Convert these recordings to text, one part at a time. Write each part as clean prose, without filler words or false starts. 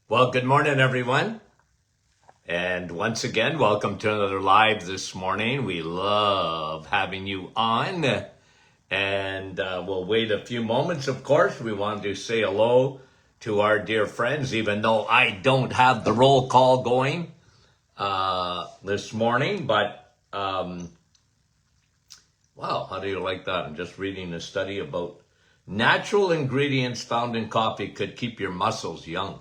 Well, good morning, everyone. And once again, welcome to another live this morning. We love having you on. And we'll wait a few moments, of course. We wanted to say hello to our dear friends, even though I don't have the roll call going this morning. But, wow, how do you like that? I'm just reading a study about natural ingredients found in coffee could keep your muscles young.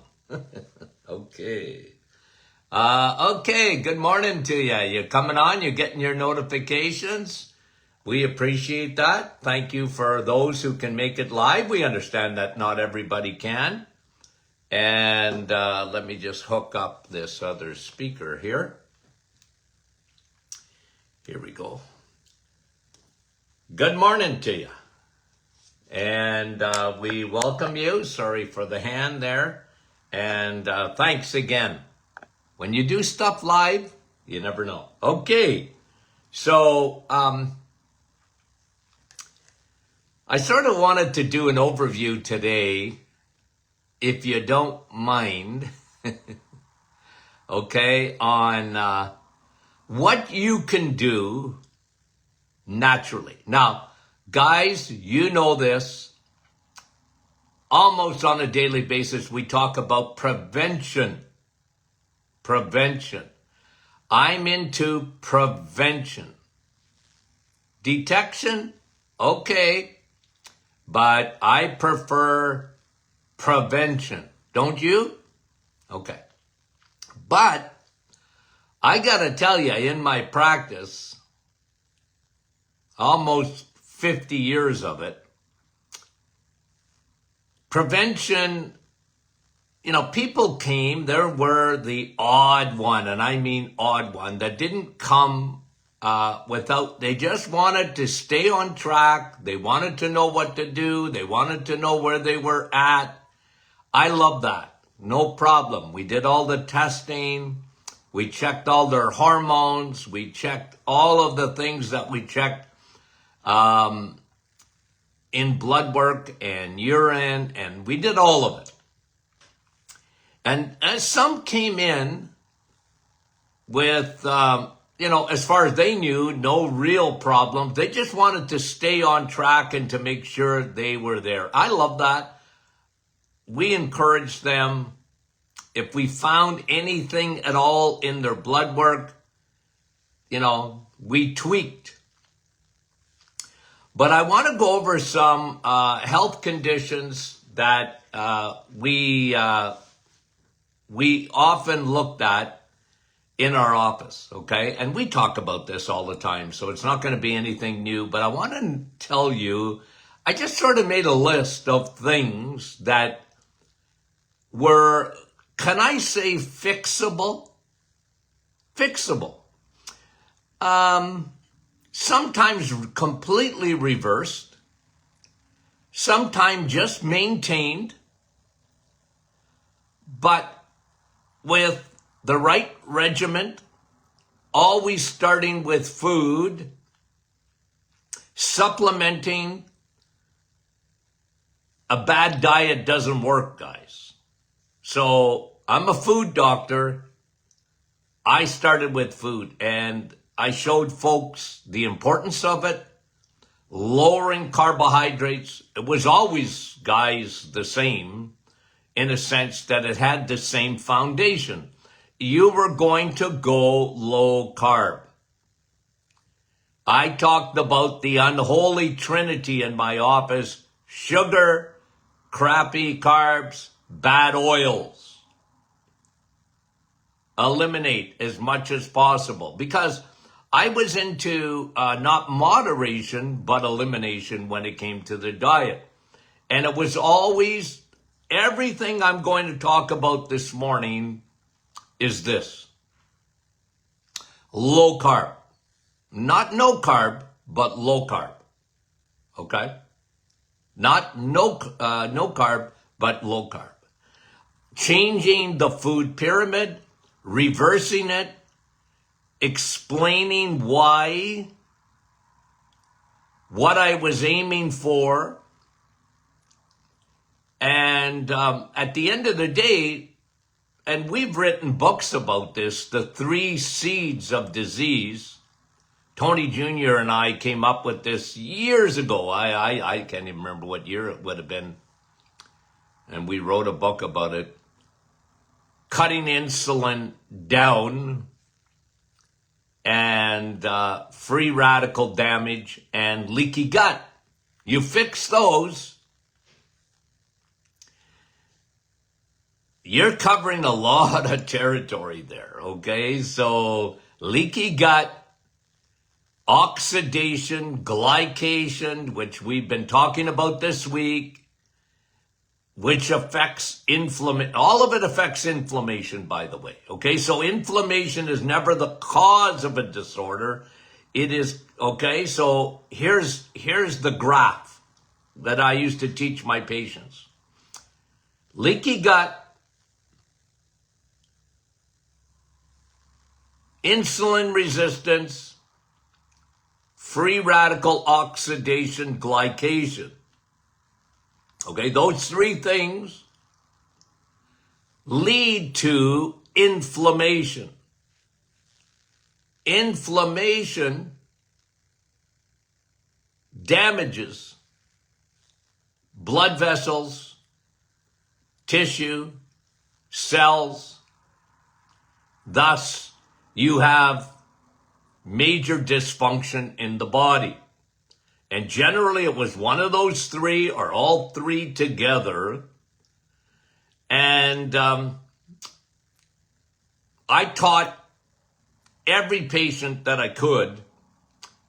Okay. Okay, good morning to you. You're coming on, you're getting your notifications. We appreciate that. Thank you for those who can make it live. We understand that not everybody can. And let me just hook up this other speaker here. Here we go. Good morning to you. And we welcome you. Sorry for the hand there. And thanks again. When you do stuff live, you never know. Okay, so I sort of wanted to do an overview today, if you don't mind, okay, on what you can do naturally. Now, guys, you know this. Almost on a daily basis, we talk about prevention. Prevention. I'm into prevention. Detection, okay, but I prefer prevention. Don't you? Okay. But I gotta tell you, in my practice, almost 50 years of it, prevention, people came, there were the odd one, and I mean odd one, that didn't come they just wanted to stay on track. They wanted to know what to do. They wanted to know where they were at. I love that. No problem. We did all the testing. We checked all their hormones. We checked all of the things that we checked in blood work and urine, and we did all of it. And as some came in with, as far as they knew, no real problems. They just wanted to stay on track and to make sure they were there. I love that. We encouraged them. If we found anything at all in their blood work, we tweaked. But I want to go over some health conditions that we often looked at in our office, okay? And we talk about this all the time, so it's not going to be anything new. But I want to tell you, I just sort of made a list of things that were, can I say, fixable? Fixable. Sometimes completely reversed. Sometimes just maintained. But with the right regimen, always starting with food, supplementing. A bad diet doesn't work, guys. So I'm a food doctor. I started with food, and I showed folks the importance of it, lowering carbohydrates. It was always, guys, the same, in a sense that it had the same foundation. You were going to go low carb. I talked about the unholy trinity in my office: sugar, crappy carbs, bad oils. Eliminate as much as possible, because I was into not moderation, but elimination when it came to the diet. And it was always, everything I'm going to talk about this morning is this: low carb. Not no carb, but low carb. Okay? Not no carb, but low carb. Changing the food pyramid, reversing it, explaining why, what I was aiming for. And at the end of the day, and we've written books about this, the 3 seeds of disease. Tony Jr. and I came up with this years ago. I can't even remember what year it would have been. And we wrote a book about it. Cutting insulin down, and free radical damage and leaky gut. You fix those, you're covering a lot of territory there, okay? So leaky gut, oxidation, glycation, which we've been talking about this week, which affects inflammation. All of it affects inflammation, by the way, okay? So inflammation is never the cause of a disorder. It is, okay? So here's the graph that I used to teach my patients. Leaky gut, insulin resistance, free radical oxidation, glycation. Okay, those 3 things lead to inflammation. Inflammation damages blood vessels, tissue, cells. Thus, you have major dysfunction in the body. And generally it was one of those 3 or all 3 together. And I taught every patient that I could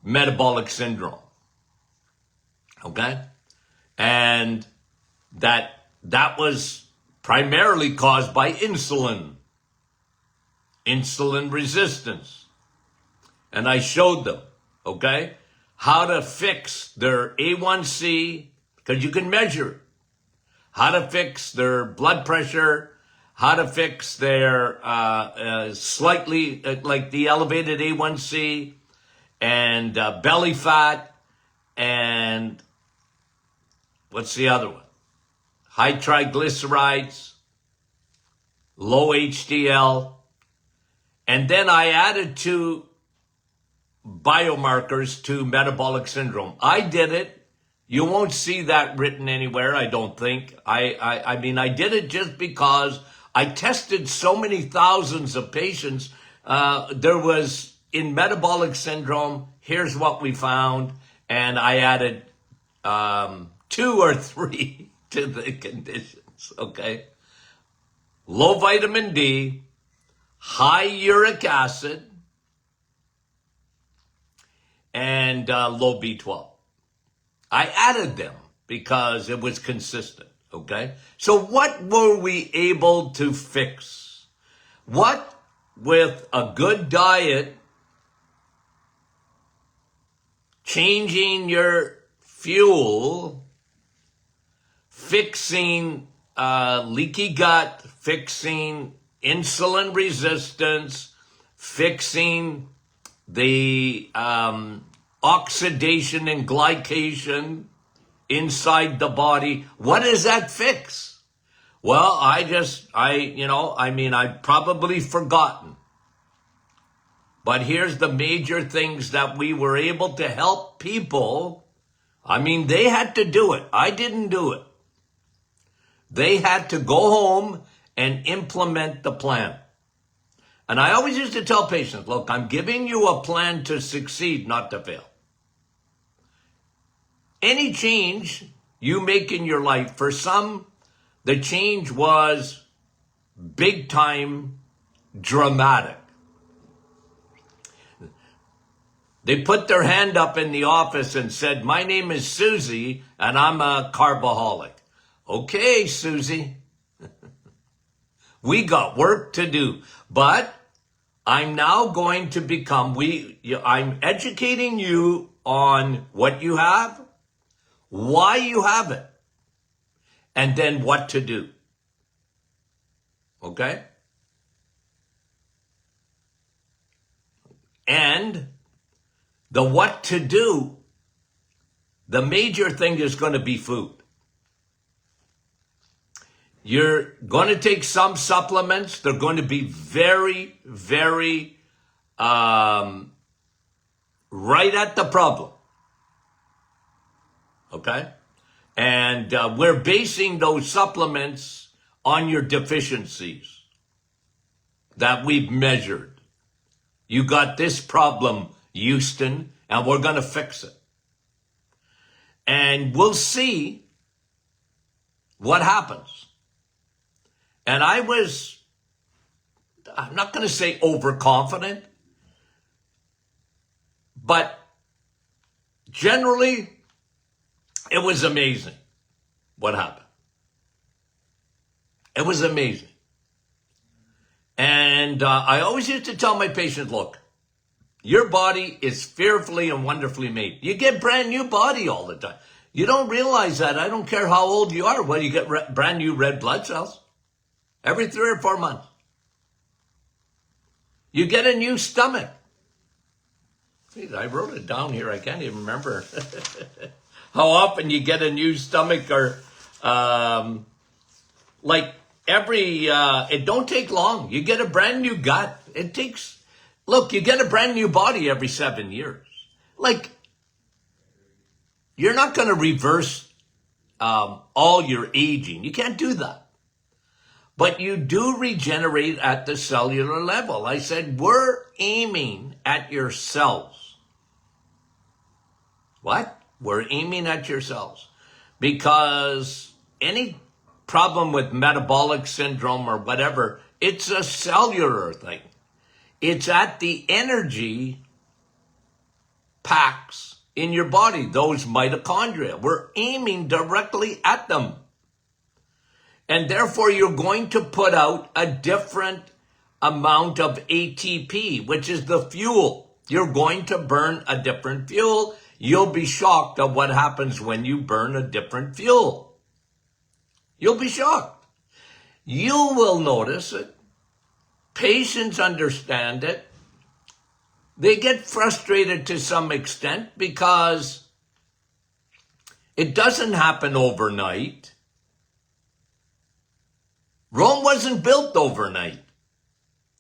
metabolic syndrome. Okay? And that was primarily caused by insulin resistance. And I showed them, okay, how to fix their A1C, because you can measure it. How to fix their blood pressure, how to fix their slightly, like the elevated A1C, and belly fat, and what's the other one? High triglycerides, low HDL. And then I added 2 biomarkers to metabolic syndrome. I did it. You won't see that written anywhere, I don't think. I mean, I did it just because I tested so many thousands of patients. There was, in metabolic syndrome, here's what we found. And I added 2 or 3 to the conditions, okay? Low vitamin D, high uric acid, and low B12. I added them because it was consistent, okay? So what were we able to fix? What, with a good diet, changing your fuel, fixing leaky gut, fixing insulin resistance, fixing the oxidation and glycation inside the body. What does that fix? Well, I've probably forgotten. But here's the major things that we were able to help people. I mean, they had to do it. I didn't do it. They had to go home and implement the plan. And I always used to tell patients, look, I'm giving you a plan to succeed, not to fail. Any change you make in your life, for some, the change was big time, dramatic. They put their hand up in the office and said, my name is Susie and I'm a carbaholic. Okay, Susie, we got work to do, but I'm now going to become, I'm educating you on what you have, why you have it, and then what to do. Okay? And the what to do, the major thing is going to be food. You're going to take some supplements. They're going to be very, very right at the problem. Okay? And we're basing those supplements on your deficiencies that we've measured. You got this problem, Houston, and we're going to fix it. And we'll see what happens. And I'm not going to say overconfident, but generally, it was amazing what happened. It was amazing. And I always used to tell my patients, look, your body is fearfully and wonderfully made. You get brand new body all the time. You don't realize that. I don't care how old you are. Well, you get brand new red blood cells every 3 or 4 months. You get a new stomach. Jeez, I wrote it down here. I can't even remember how often you get a new stomach, or like every, it don't take long. You get a brand new gut. Look, you get a brand new body every 7 years. Like, you're not going to reverse all your aging. You can't do that. But you do regenerate at the cellular level. I said, we're aiming at your cells. What? We're aiming at your cells. Because any problem with metabolic syndrome or whatever, it's a cellular thing. It's at the energy packs in your body, those mitochondria. We're aiming directly at them. And therefore, you're going to put out a different amount of ATP, which is the fuel. You're going to burn a different fuel. You'll be shocked at what happens when you burn a different fuel. You'll be shocked. You will notice it. Patients understand it. They get frustrated to some extent because it doesn't happen overnight. Rome wasn't built overnight.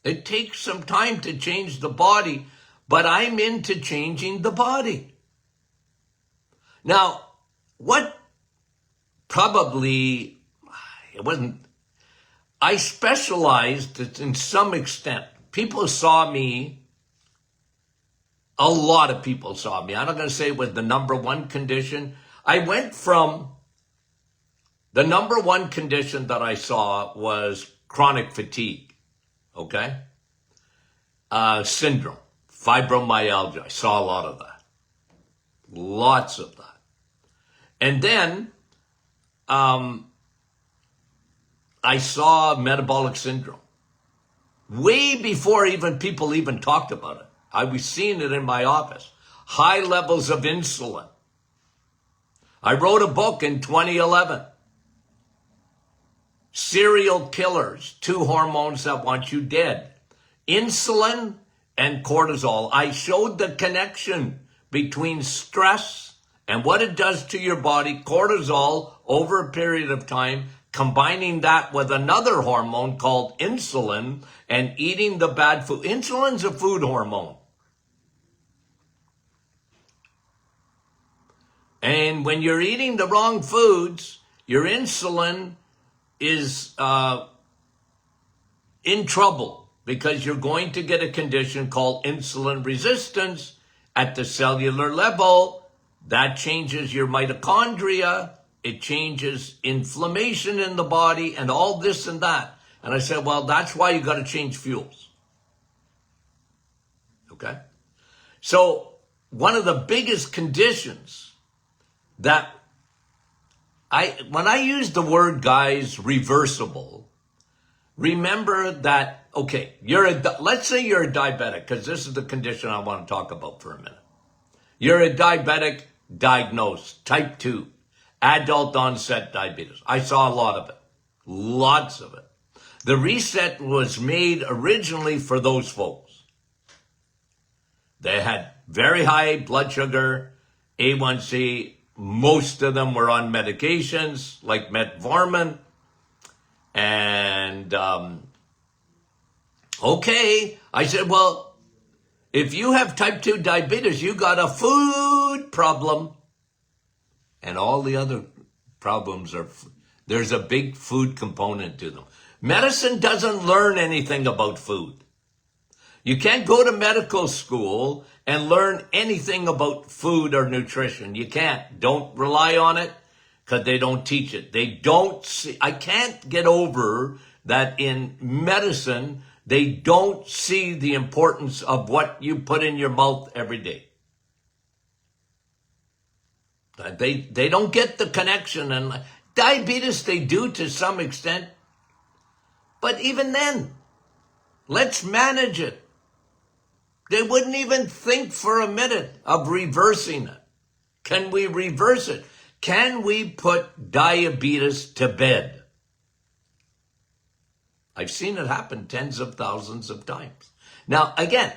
It takes some time to change the body, but I'm into changing the body. Now, what probably, it wasn't, I specialized in some extent. People saw me, a lot of people saw me. I'm not going to say it was the number one condition. I went from, the number one condition that I saw was chronic fatigue, okay? Syndrome, fibromyalgia. I saw a lot of that. Lots of that. And then I saw metabolic syndrome. Way before people even talked about it. I was seeing it in my office. High levels of insulin. I wrote a book in 2011. Serial killers, 2 hormones that want you dead. Insulin and cortisol. I showed the connection between stress and what it does to your body, cortisol, over a period of time, combining that with another hormone called insulin and eating the bad food. Insulin's a food hormone. And when you're eating the wrong foods, your insulin is in trouble because you're going to get a condition called insulin resistance at the cellular level. That changes your mitochondria. It changes inflammation in the body and all this and that. And I said, well, that's why you got to change fuels. Okay? So one of the biggest conditions that when I use the word, guys, reversible, remember that, okay, let's say you're a diabetic, because this is the condition I want to talk about for a minute. You're a diabetic diagnosed, type 2, adult onset diabetes. I saw a lot of it, lots of it. The reset was made originally for those folks. They had very high blood sugar, A1C. Most of them were on medications like metformin. And, okay. I said, well, if you have type 2 diabetes, you got a food problem. And all the other problems there's a big food component to them. Medicine doesn't learn anything about food. You can't go to medical school and learn anything about food or nutrition. You can't. Don't rely on it because they don't teach it. They don't see. I can't get over that in medicine, they don't see the importance of what you put in your mouth every day. They don't get the connection. And diabetes, they do to some extent. But even then, let's manage it. They wouldn't even think for a minute of reversing it. Can we reverse it? Can we put diabetes to bed? I've seen it happen tens of thousands of times. Now, again,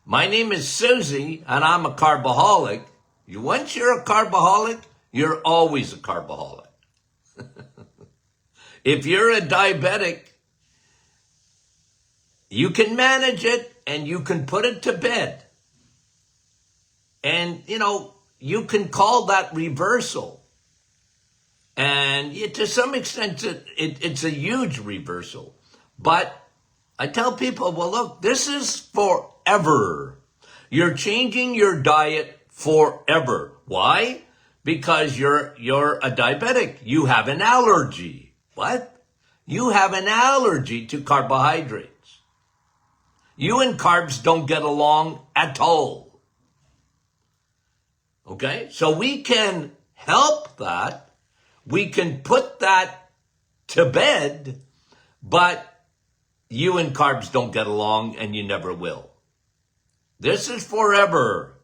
my name is Susie, and I'm a carboholic. Once you're a carboholic, you're always a carboholic. If you're a diabetic, you can manage it and you can put it to bed. And, you can call that reversal. And to some extent, it's a huge reversal. But I tell people, well, look, this is forever. You're changing your diet forever. Why? Because you're a diabetic. You have an allergy. What? You have an allergy to carbohydrates. You and carbs don't get along at all. Okay? So we can help that. We can put that to bed, but you and carbs don't get along and you never will. This is forever.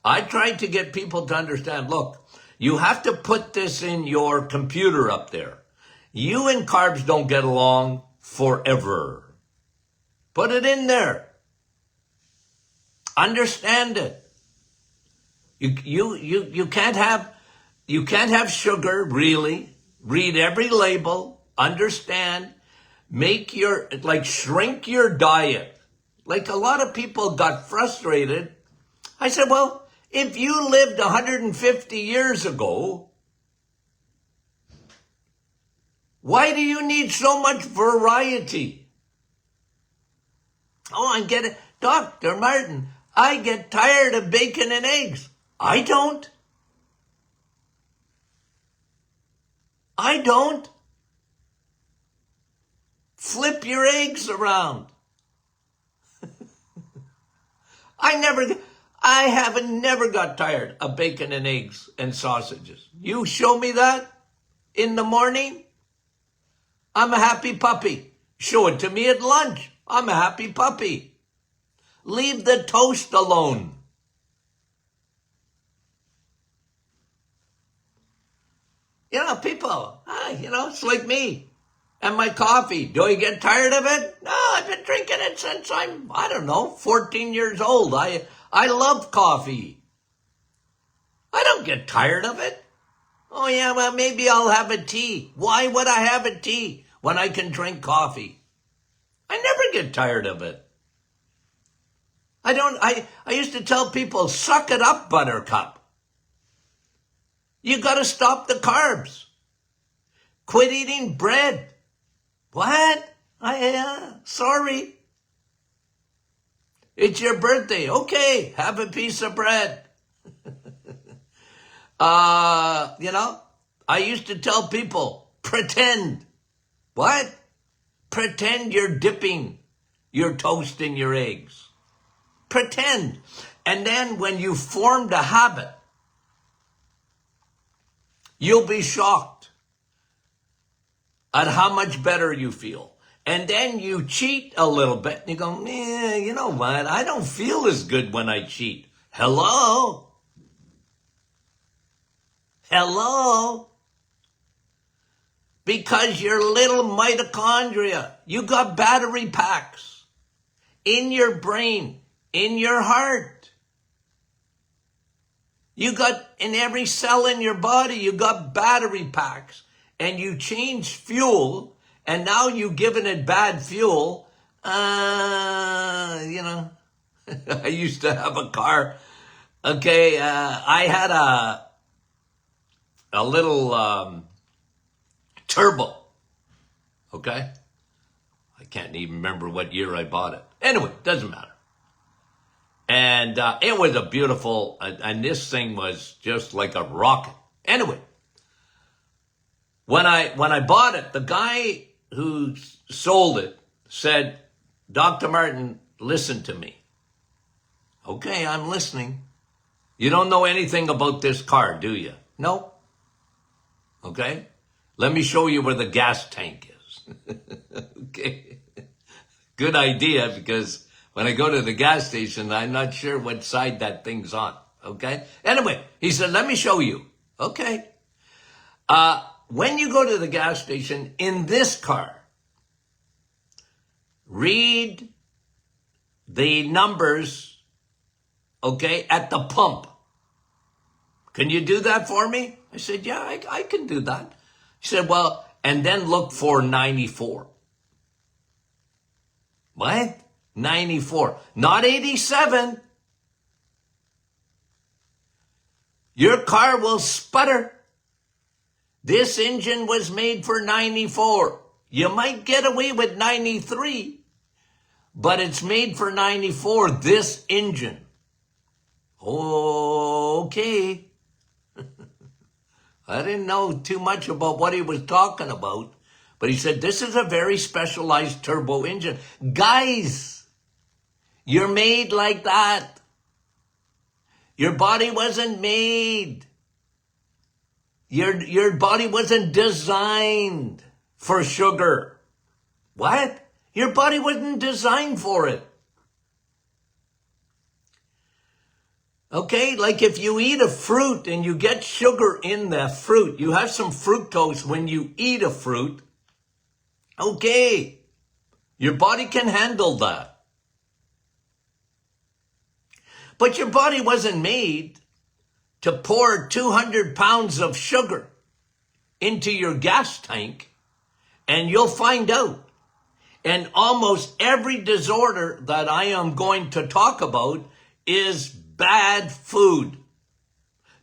I try to get people to understand, look, you have to put this in your computer up there. You and carbs don't get along forever. Put it in there. Understand it. You can't have sugar, really. Read every label. Understand. Shrink your diet. Like a lot of people got frustrated. I said, well, if you lived 150 years ago, why do you need so much variety? Oh, I get it. Dr. Martin, I get tired of bacon and eggs. I don't. Flip your eggs around. I haven't never got tired of bacon and eggs and sausages. You show me that in the morning, I'm a happy puppy. Show it to me at lunch. I'm a happy puppy. Leave the toast alone. People, it's like me and my coffee. Do I get tired of it? No, I've been drinking it since I'm, 14 years old. I love coffee. I don't get tired of it. Oh yeah, well, maybe I'll have a tea. Why would I have a tea when I can drink coffee? I never get tired of it. I used to tell people, suck it up, Buttercup. You got to stop the carbs. Quit eating bread. What? Sorry. It's your birthday. Okay, have a piece of bread. I used to tell people, pretend. What? Pretend you're dipping your toast in your eggs. Pretend. And then when you formed a habit, you'll be shocked at how much better you feel. And then you cheat a little bit and you go, you know what? I don't feel as good when I cheat. Hello? Because your little mitochondria, you got battery packs in your brain, in your heart. You got, in every cell in your body, you got battery packs. And you change fuel, and now you've given it bad fuel. I used to have a car. Okay, I had a little turbo. Okay, I can't even remember what year I bought it. Anyway, doesn't matter. And it was a beautiful, and this thing was just like a rocket. Anyway, when I bought it, the guy who sold it said, Dr. Martin, listen to me. Okay, I'm listening. You don't know anything about this car, do you? No. Okay. Let me show you where the gas tank is. Okay. Good idea, because when I go to the gas station, I'm not sure what side that thing's on. Okay. Anyway, he said, let me show you. Okay. When you go to the gas station in this car, read the numbers, okay, at the pump. Can you do that for me? I said, yeah, I can do that. He said, well, and then look for 94. What? 94. Not 87. Your car will sputter. This engine was made for 94. You might get away with 93, but it's made for 94, this engine. Okay. I didn't know too much about what he was talking about, but he said, this is a very specialized turbo engine. Guys, you're made like that. Your body wasn't made. Your body wasn't designed for sugar. What? Your body wasn't designed for it. Okay, like if you eat a fruit and you get sugar in the fruit, you have some fructose when you eat a fruit. Okay, your body can handle that. But your body wasn't made to pour 200 pounds of sugar into your gas tank, and you'll find out. And almost every disorder that I am going to talk about is bad food.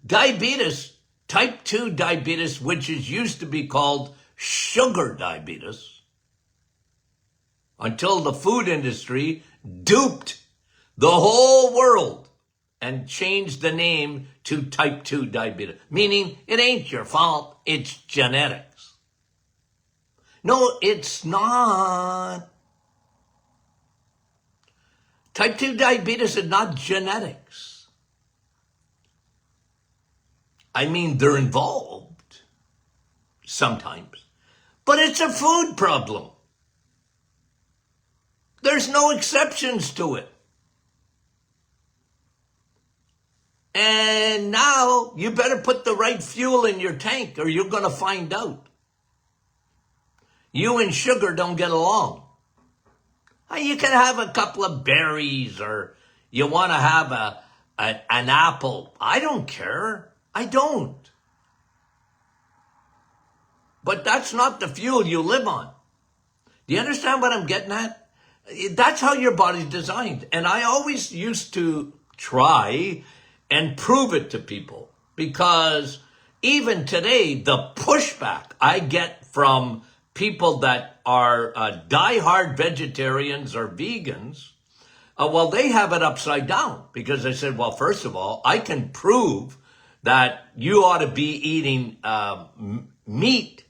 Diabetes, type 2 diabetes, which is used to be called sugar diabetes, until the food industry duped the whole world and changed the name to type 2 diabetes, meaning it ain't your fault, it's genetics. No, it's not. Type 2 diabetes is not genetics. I mean, they're involved sometimes, but it's a food problem. There's no exceptions to it. And now you better put the right fuel in your tank or you're going to find out. You and sugar don't get along. You can have a couple of berries or you want to have an apple. I don't care. I don't. But that's not the fuel you live on. Do you understand what I'm getting at? That's how your body's designed. And I always used to try and prove it to people, because even today, the pushback I get from people that are diehard vegetarians or vegans, well, they have it upside down, because I said, well, first of all, I can prove that you ought to be eating meat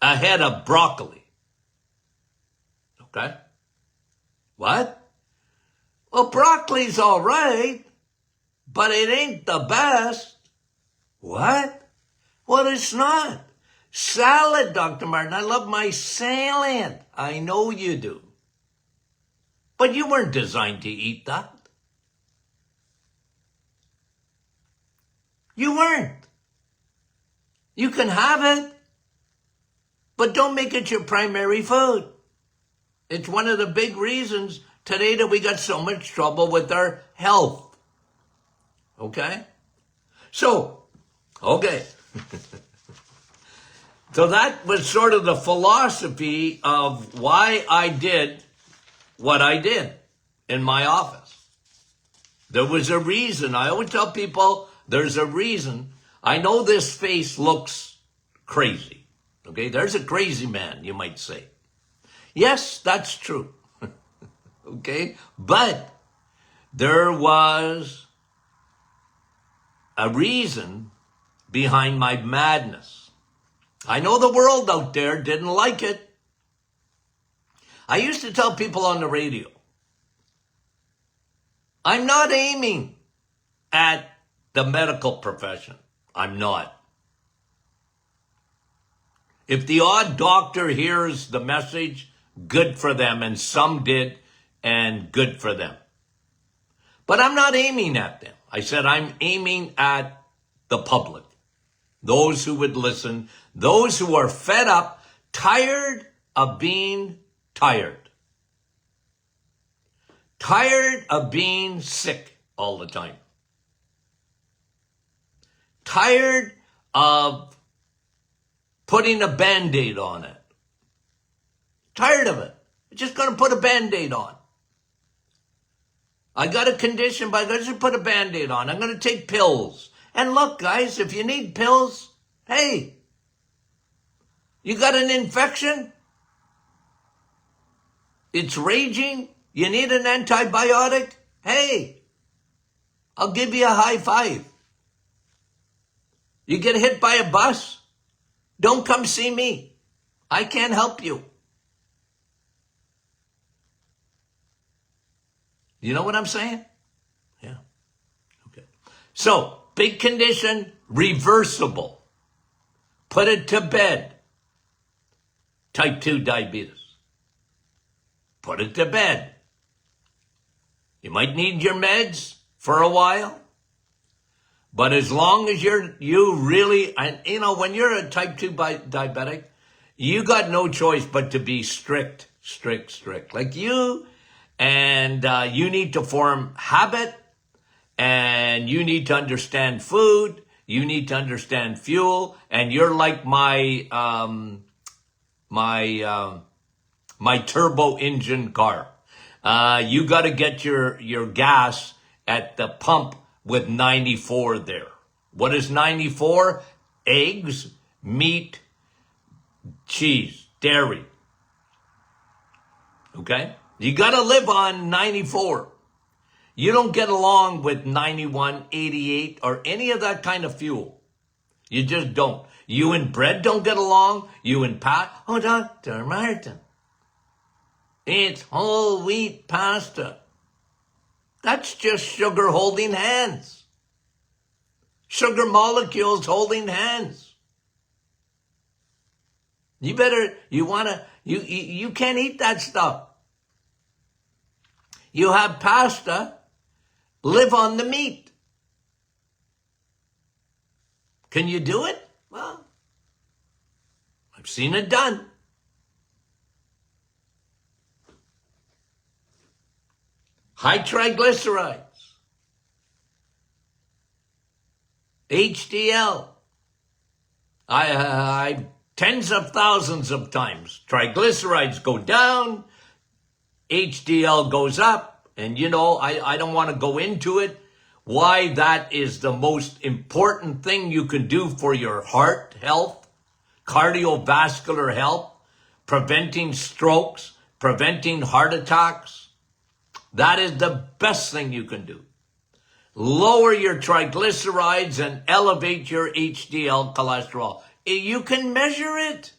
ahead of broccoli. Okay? What? Well, broccoli's all right, but it ain't the best. What? Well, it's not. Salad, Dr. Martin. I love my salad. I know you do. But you weren't designed to eat that. You weren't. You can have it, but don't make it your primary food. It's one of the big reasons today that we got so much trouble with our health. Okay? So, okay. So that was sort of the philosophy of why I did what I did in my office. There was a reason. I always tell people there's a reason. I know this face looks crazy. Okay, there's a crazy man, you might say. Yes, that's true. Okay, but there was a reason behind my madness. I know the world out there didn't like it. I used to tell people on the radio, I'm not aiming at the medical profession. I'm not. If the odd doctor hears the message, good for them, and some did, and good for them. But I'm not aiming at them. I said I'm aiming at the public, those who would listen, those who are fed up, tired of being tired, tired of being sick all the time, tired of putting a Band-Aid on it, tired of it. I'm just going to put a Band-Aid on. I got a condition, but I'm going to put a Band-Aid on. I'm going to take pills. And look, guys, if you need pills, hey, you got an infection? It's raging? You need an antibiotic? Hey, I'll give you a high five. You get hit by a bus? Don't come see me. I can't help you. You know what I'm saying? Yeah. Okay. So, big condition, reversible. Put it to bed. Type 2 diabetes. Put it to bed. You might need your meds for a while. But as long as you really, and you know, when you're a type 2 diabetic, you got no choice but to be strict. Like you, and you need to form habit, and you need to understand food, you need to understand fuel, and you're like my turbo engine car. You got to get your gas at the pump with 94 there. What is 94? Eggs, meat, cheese, dairy. Okay? You got to live on 94. You don't get along with 91, 88, or any of that kind of fuel. You just don't. You and bread don't get along. You and oh, Dr. Martin, it's whole wheat pasta. That's just sugar holding hands. Sugar molecules holding hands. You can't eat that stuff. You have pasta, live on the meat. Can you do it? Well, I've seen it done. High triglycerides, HDL. I tens of thousands of times. Triglycerides go down, HDL goes up, and you know, I don't want to go into it, why that is the most important thing you can do for your heart health, cardiovascular health, preventing strokes, preventing heart attacks. That is the best thing you can do. Lower your triglycerides and elevate your HDL cholesterol. You can measure it.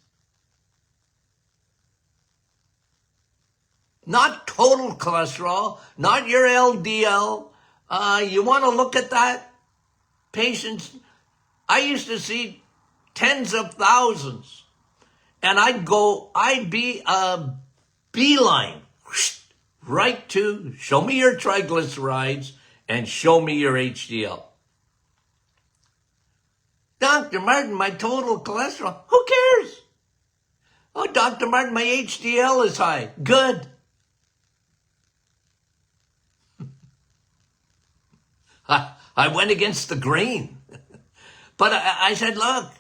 Not total cholesterol, not your LDL. You want to look at that? Patients, I used to see tens of thousands. And I'd be a beeline right to show me your triglycerides and show me your HDL. Dr. Martin, my total cholesterol, who cares? Oh, Dr. Martin, my HDL is high. Good. I went against the grain. But I said, look,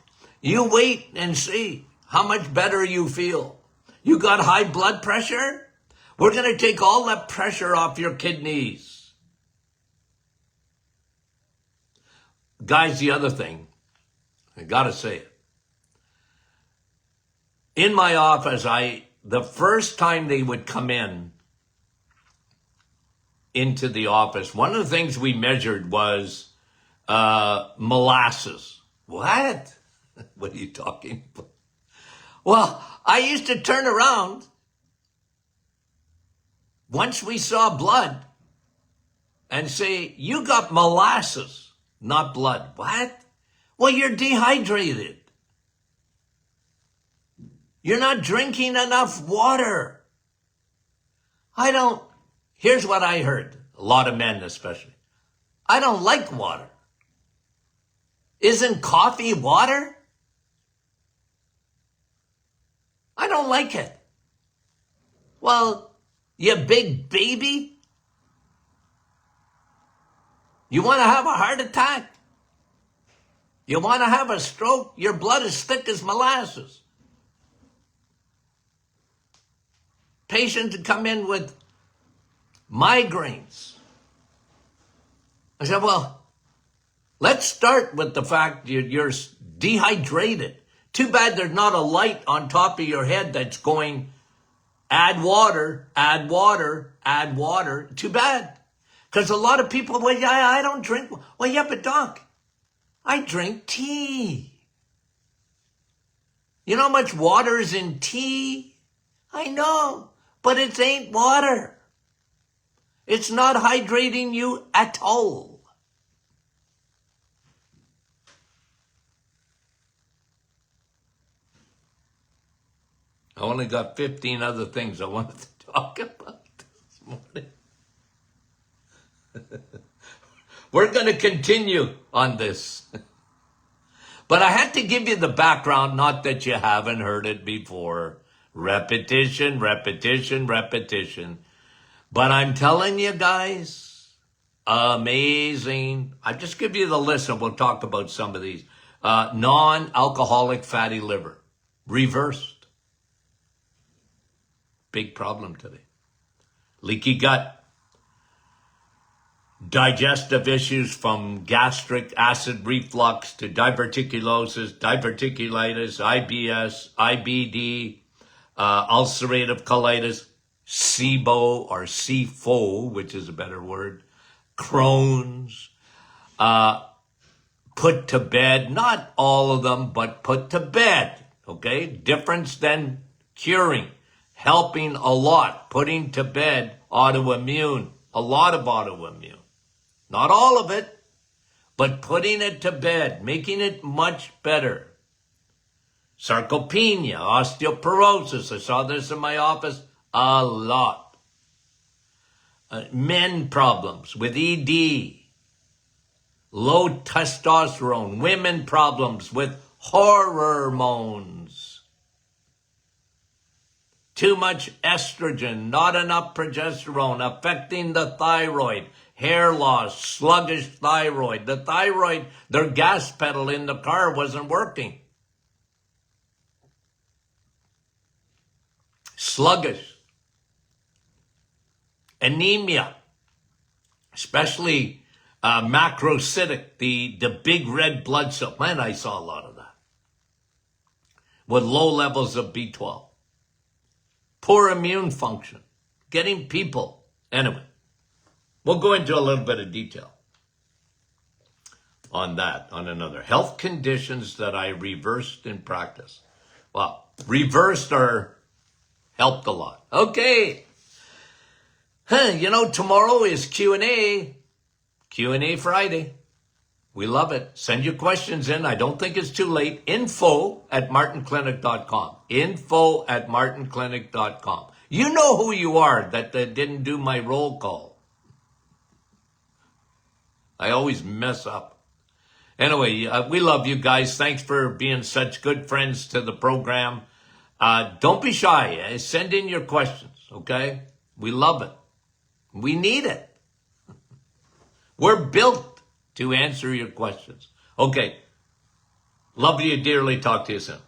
You wait and see how much better you feel. You got high blood pressure? We're going to take all that pressure off your kidneys. Guys, the other thing, I got to say it. In my office, the first time they would come into the office, one of the things we measured was molasses. What? What are you talking about? Well, I used to turn around once we saw blood and say, you got molasses, not blood. What? Well, you're dehydrated. You're not drinking enough water. Here's what I heard, a lot of men especially. I don't like water. Isn't coffee water? I don't like it. Well, you big baby. You want to have a heart attack? You want to have a stroke? Your blood is thick as molasses. Patients come in with migraines. I said, well, let's start with the fact you're dehydrated. Too bad there's not a light on top of your head that's going, add water, add water, add water. Too bad. Because a lot of people, well, yeah, I don't drink. Well, yeah, but doc, I drink tea. You know how much water is in tea? I know, but it ain't water. It's not hydrating you at all. I only got 15 other things I wanted to talk about this morning. We're going to continue on this. But I had to give you the background, not that you haven't heard it before. Repetition, repetition, repetition. But I'm telling you guys, amazing. I'll just give you the list and we'll talk about some of these. Non-alcoholic fatty liver, reversed. Big problem today. Leaky gut. Digestive issues from gastric acid reflux to diverticulosis, diverticulitis, IBS, IBD, ulcerative colitis, SIBO or CFO, which is a better word, Crohn's, put to bed, not all of them, but put to bed, okay? Difference than curing. Helping a lot, putting to bed autoimmune, a lot of autoimmune. Not all of it, but putting it to bed, making it much better. Sarcopenia, osteoporosis, I saw this in my office a lot. Men problems with ED, low testosterone, women problems with hormones. Too much estrogen, not enough progesterone, affecting the thyroid, hair loss, sluggish thyroid. The thyroid, their gas pedal in the car wasn't working. Sluggish. Anemia, especially macrocytic, the big red blood cell. Man, I saw a lot of that. With low levels of B12. Poor immune function, getting people. Anyway, we'll go into a little bit of detail on that, on another. Health conditions that I reversed in practice. Well, reversed or helped a lot. Okay. Tomorrow is Q&A. Q&A Friday. We love it. Send your questions in. I don't think it's too late. info@martinclinic.com. info@martinclinic.com. You know who you are that didn't do my roll call. I always mess up. Anyway, we love you guys. Thanks for being such good friends to the program. Don't be shy. Send in your questions, okay? We love it. We need it. We're built to answer your questions. Okay. Love you dearly. Talk to you soon.